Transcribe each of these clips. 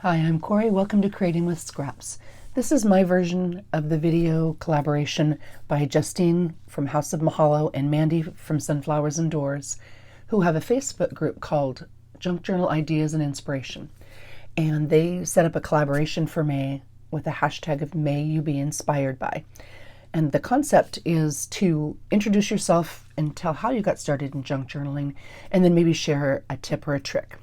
Hi, I'm Corey. Welcome to Creating with Scraps. This is my version of the video collaboration by Justine from House of Mahalo and Mandy from Sunflowers and Doors, who have a Facebook group called Junk Journal Ideas and Inspiration. And they set up a collaboration for May with a hashtag of May You Be Inspired By. And the concept is to introduce yourself and tell how you got started in junk journaling, and then maybe share a tip or a trick.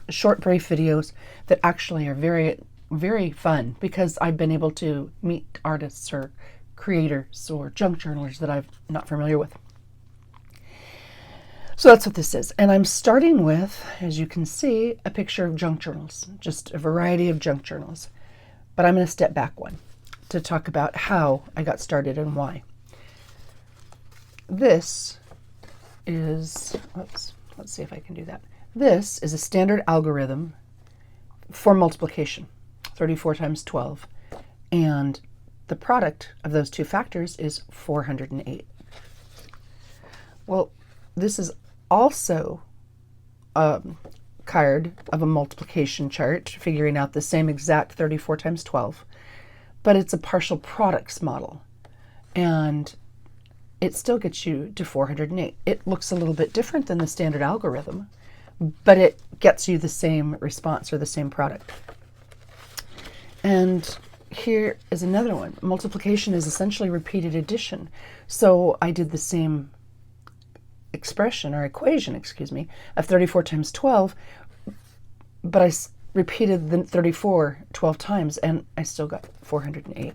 Short, brief videos that actually are very, very fun because I've been able to meet artists or creators or junk journalers that I'm not familiar with. So that's what this is. And I'm starting with, as you can see, a picture of junk journals, just a variety of junk journals. But I'm going to step back one to talk about how I got started and why. This is, let's see if I can do that. This is a standard algorithm for multiplication, 34 times 12. And the product of those two factors is 408. Well, this is also a card of a multiplication chart, figuring out the same exact 34 times 12. But it's a partial products model, and it still gets you to 408. It looks a little bit different than the standard algorithm, but it gets you the same response or the same product. And here is another one. Multiplication is essentially repeated addition. So I did the same expression or equation, of 34 times 12, but I repeated the 34 12 times and I still got 408.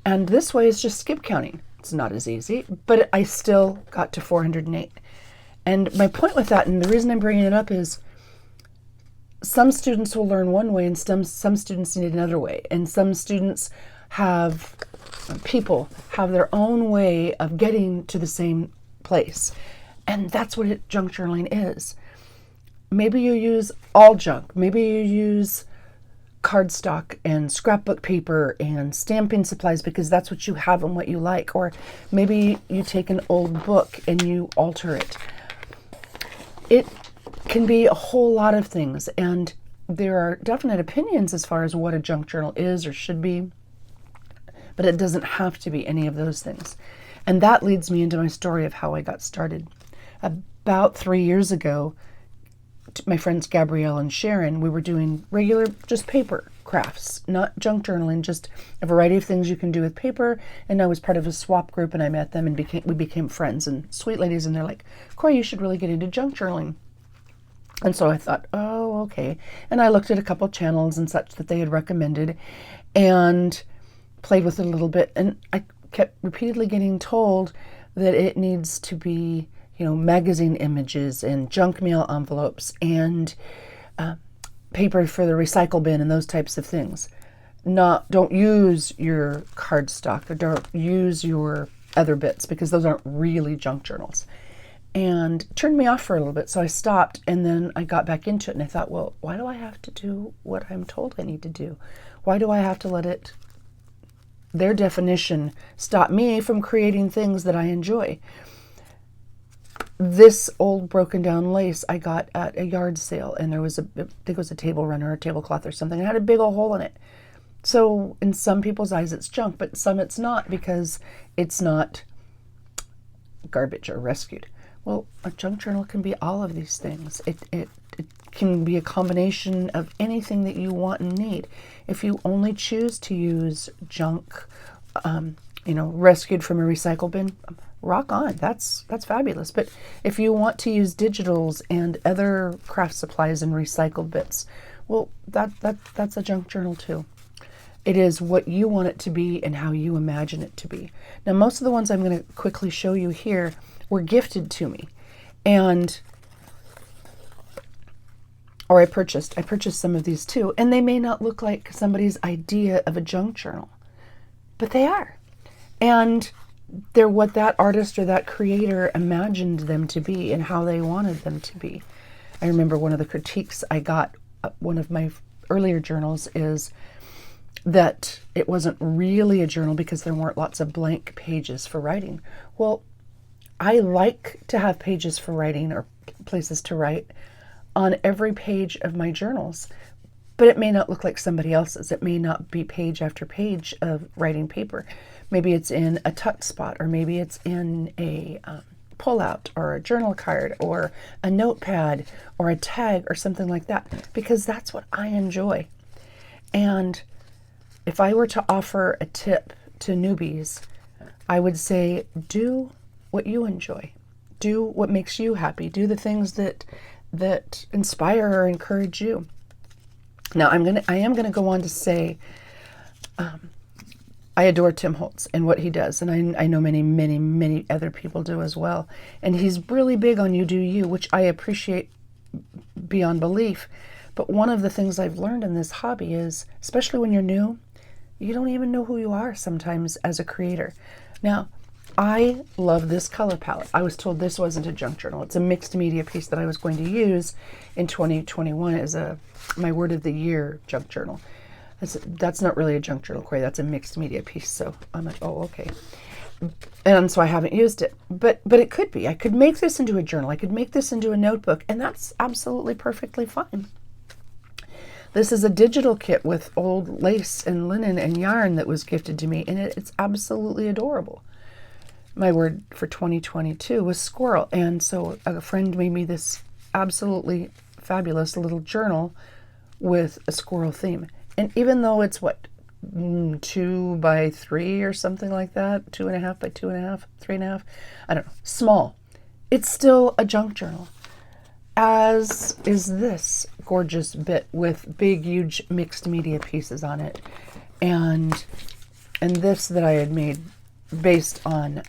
And this way is just skip counting. It's not as easy, but I still got to 408. And my point with that, and the reason I'm bringing it up, is some students will learn one way and some students need another way. And some students people have their own way of getting to the same place. And that's what junk journaling is. Maybe you use all junk. Maybe you use cardstock and scrapbook paper and stamping supplies because that's what you have and what you like. Or maybe you take an old book and you alter it. It can be a whole lot of things, and there are definite opinions as far as what a junk journal is or should be, but it doesn't have to be any of those things. And that leads me into my story of how I got started. About 3 years ago, my friends Gabrielle and Sharon, we were doing regular, just paper crafts, not junk journaling, just a variety of things you can do with paper. And I was part of a swap group, and I met them and we became friends and sweet ladies. And they're like, Corey, you should really get into junk journaling. And so I thought, oh, okay. And I looked at a couple channels and such that they had recommended and played with it a little bit. And I kept repeatedly getting told that it needs to be, magazine images and junk mail envelopes and paper for the recycle bin and those types of things. Don't use your cardstock or don't use your other bits because those aren't really junk journals. And it turned me off for a little bit, so I stopped, and then I got back into it, and I thought, well, why do I have to do what I'm told I need to do? Why do I have to let their definition, stop me from creating things that I enjoy? This old broken down lace I got at a yard sale, and there was I think it was a table runner or a tablecloth or something. It had a big old hole in it. So in some people's eyes it's junk, but some it's not because it's not garbage or rescued. Well, a junk journal can be all of these things. It can be a combination of anything that you want and need. If you only choose to use junk, rescued from a recycle bin, rock on. That's fabulous. But if you want to use digitals and other craft supplies and recycled bits, well, that's a junk journal too. It is what you want it to be and how you imagine it to be. Now, most of the ones I'm going to quickly show you here were gifted to me, or I purchased some of these too, and they may not look like somebody's idea of a junk journal, but they are. And they're what that artist or that creator imagined them to be and how they wanted them to be. I remember one of the critiques I got, one of my earlier journals, is that it wasn't really a journal because there weren't lots of blank pages for writing. Well, I like to have pages for writing or places to write on every page of my journals. but it may not look like somebody else's. It may not be page after page of writing paper. Maybe it's in a tuck spot, or maybe it's in a pullout, or a journal card, or a notepad, or a tag, or something like that, because that's what I enjoy. And if I were to offer a tip to newbies, I would say, do what you enjoy. Do what makes you happy. Do the things that inspire or encourage you. Now, I am gonna go on to say, I adore Tim Holtz and what he does, and I know many, many, many other people do as well. And he's really big on you do you, which I appreciate beyond belief. But one of the things I've learned in this hobby is, especially when you're new, you don't even know who you are sometimes as a creator. Now, I love this color palette. I was told this wasn't a junk journal. It's a mixed media piece that I was going to use in 2021 as my word of the year junk journal. That's not really a junk journal, Corey. That's a mixed media piece. So I'm like, oh, okay. And so I haven't used it. But it could be. I could make this into a journal. I could make this into a notebook, and that's absolutely perfectly fine. This is a digital kit with old lace and linen and yarn that was gifted to me, and it's absolutely adorable. My word for 2022 was squirrel, and so a friend made me this absolutely fabulous little journal with a squirrel theme. And even though it's 2 by 3 or something like that, 2.5 by 2.5, 3.5, I don't know, small, it's still a junk journal, as is this gorgeous bit with big, huge mixed media pieces on it. And this that I had made based on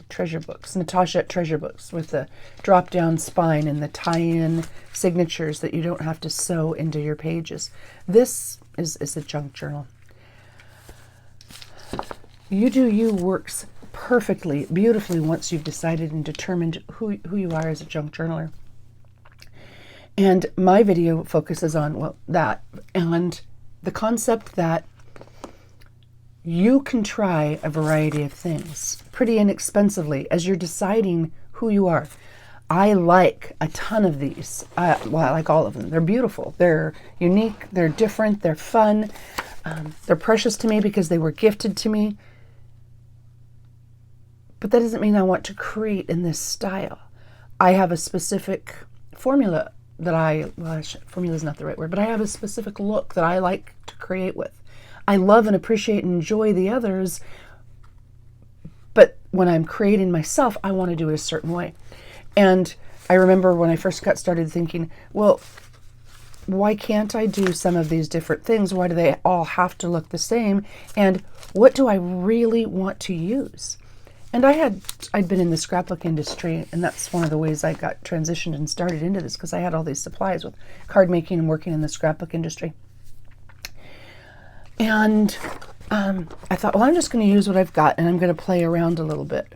treasure books, Natasha Treasure Books, with the drop-down spine and the tie-in signatures that you don't have to sew into your pages. This is a junk journal. You Do You works perfectly, beautifully once you've decided and determined who you are as a junk journaler. And my video focuses on, that, and the concept that you can try a variety of things pretty inexpensively as you're deciding who you are. I like a ton of these. I like all of them. They're beautiful. They're unique. They're different. They're fun. They're precious to me because they were gifted to me. But that doesn't mean I want to create in this style. I have a specific formula that formula is not the right word, but I have a specific look that I like to create with. I love and appreciate and enjoy the others, but when I'm creating myself, I want to do it a certain way. And I remember when I first got started thinking, well, why can't I do some of these different things? Why do they all have to look the same? And what do I really want to use? And I'd been in the scrapbook industry, and that's one of the ways I got transitioned and started into this, because I had all these supplies with card making and working in the scrapbook industry. And I thought, well, I'm just going to use what I've got, and I'm going to play around a little bit.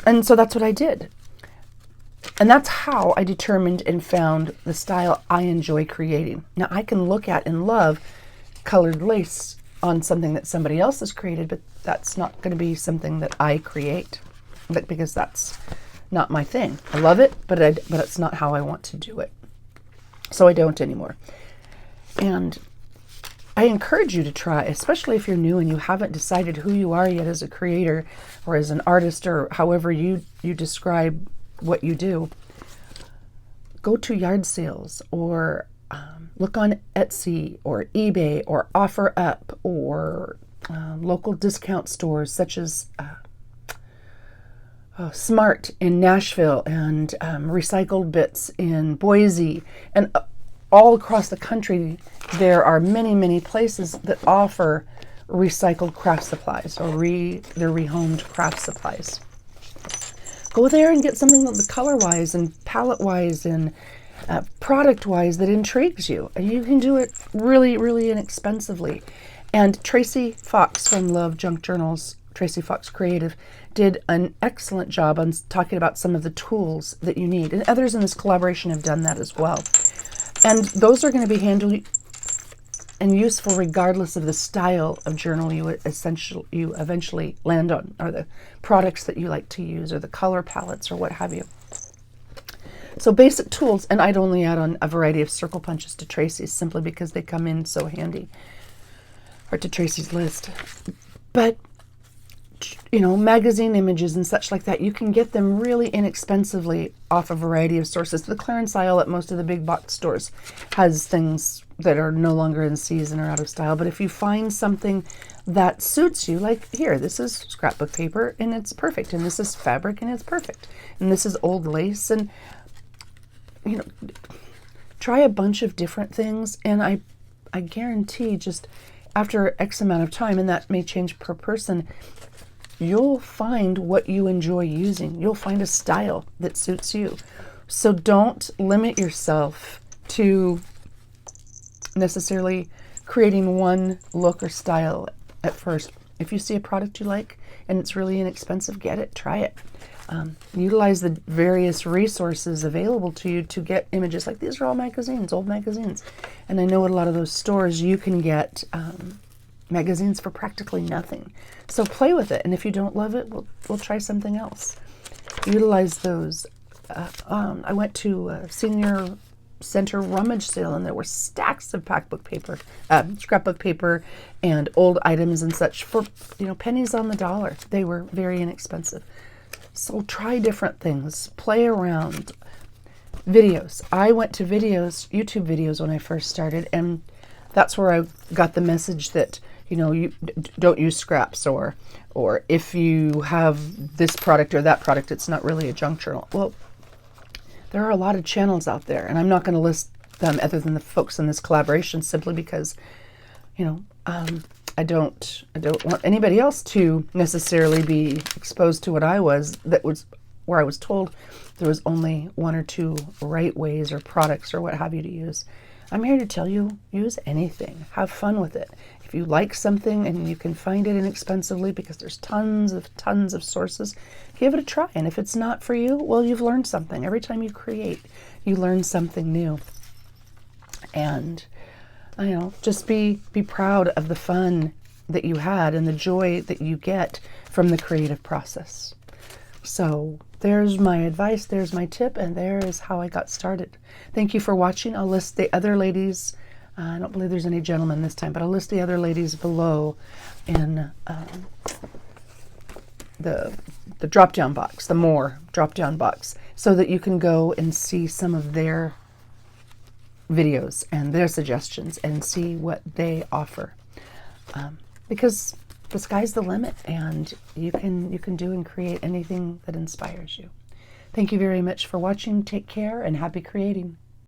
And so that's what I did. And that's how I determined and found the style I enjoy creating. Now, I can look at and love colored lace on something that somebody else has created, but that's not going to be something that I create, because that's not my thing. I love it, but it's not how I want to do it. So I don't anymore. And I encourage you to try, especially if you're new and you haven't decided who you are yet as a creator or as an artist, or however you describe what you do. Go to yard sales, or look on Etsy or eBay or OfferUp, or local discount stores such as Smart in Nashville, and Recycled Bits in Boise, and all across the country. There are many, many places that offer recycled craft supplies, or they're rehomed craft supplies. Go there and get something that color-wise and palette-wise and product-wise that intrigues you. And you can do it really, really inexpensively. And Tracy Fox from Love Junk Journals, Tracy Fox Creative, did an excellent job on talking about some of the tools that you need. And others in this collaboration have done that as well. And those are going to be handy and useful regardless of the style of journal you eventually land on, or the products that you like to use, or the color palettes, or what have you. So basic tools, and I'd only add on a variety of circle punches to Tracy's simply because they come in so handy, or to Tracy's list. But, you know, magazine images and such like that, you can get them really inexpensively off a variety of sources. The clearance aisle at most of the big box stores has things that are no longer in season or out of style. But if you find something that suits you, like here, this is scrapbook paper and it's perfect, and this is fabric and it's perfect, and this is old lace, and you know, try a bunch of different things, and I guarantee just after X amount of time, and that may change per person, you'll find what you enjoy using. You'll find a style that suits you. So don't limit yourself to necessarily creating one look or style at first. If you see a product you like and it's really inexpensive, get it, try it. Utilize the various resources available to you to get images. Like these are all magazines, old magazines. And I know at a lot of those stores you can get magazines for practically nothing. So play with it, and if you don't love it, we'll try something else. Utilize those. I went to a senior center rummage sale, and there were stacks of packbook paper, scrapbook paper, and old items and such for, you know, pennies on the dollar. They were very inexpensive. So try different things, play around. Videos. I went to videos, YouTube videos when I first started, and that's where I got the message that, you know, you don't use scraps, or if you have this product or that product, it's not really a junk journal. Well, there are a lot of channels out there, and I'm not going to list them other than the folks in this collaboration, simply because, you know, I don't want anybody else to necessarily be exposed to what I was, that was where I was told there was only one or two right ways or products or what have you to use. I'm here to tell you, use anything. Have fun with it. If you like something and you can find it inexpensively, because there's tons of sources, give it a try. And if it's not for you, well, you've learned something. Every time you create, you learn something new. And, you know, just be proud of the fun that you had and the joy that you get from the creative process. So there's my advice, there's my tip, and there is how I got started. Thank you for watching. I'll list the other ladies. I don't believe there's any gentlemen this time, but I'll list the other ladies below in the drop-down box, the more drop-down box, so that you can go and see some of their videos and their suggestions and see what they offer. Because the sky's the limit, and you can do and create anything that inspires you. Thank you very much for watching. Take care and happy creating.